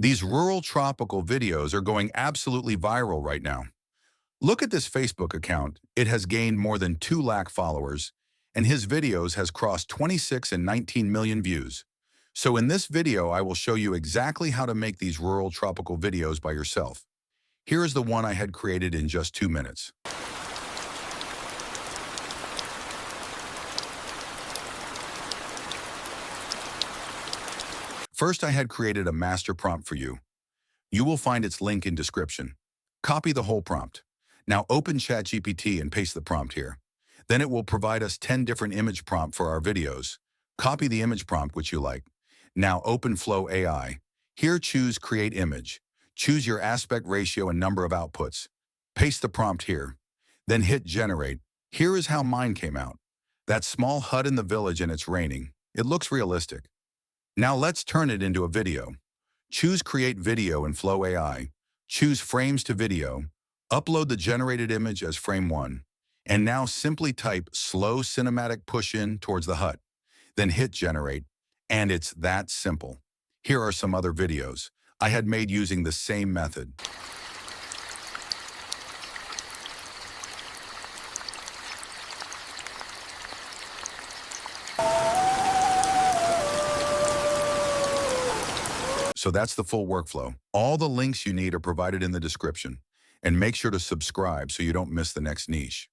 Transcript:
These rural tropical videos are going absolutely viral right now. Look at this Facebook account. It has gained more than 2 lakh followers, and his videos has crossed 26 and 19 million views. So in this video, I will show you exactly how to make these rural tropical videos by yourself. Here is the one I had created in just 2 minutes. First, I had created a master prompt for you. You will find its link in description. Copy the whole prompt. Now open ChatGPT and paste the prompt here. Then it will provide us 10 different image prompts for our videos. Copy the image prompt which you like. Now open Flow AI. Here choose Create Image. Choose your aspect ratio and number of outputs. Paste the prompt here. Then hit Generate. Here is how mine came out. That small hut in the village and it's raining. It looks realistic. Now let's turn it into a video. Choose Create Video in Flow AI. Choose Frames to Video. Upload the generated image as frame 1. And now simply type slow cinematic push in towards the hut. Then hit Generate. And it's that simple. Here are some other videos I had made using the same method. So that's the full workflow. All the links you need are provided in the description. And make sure to subscribe so you don't miss the next niche.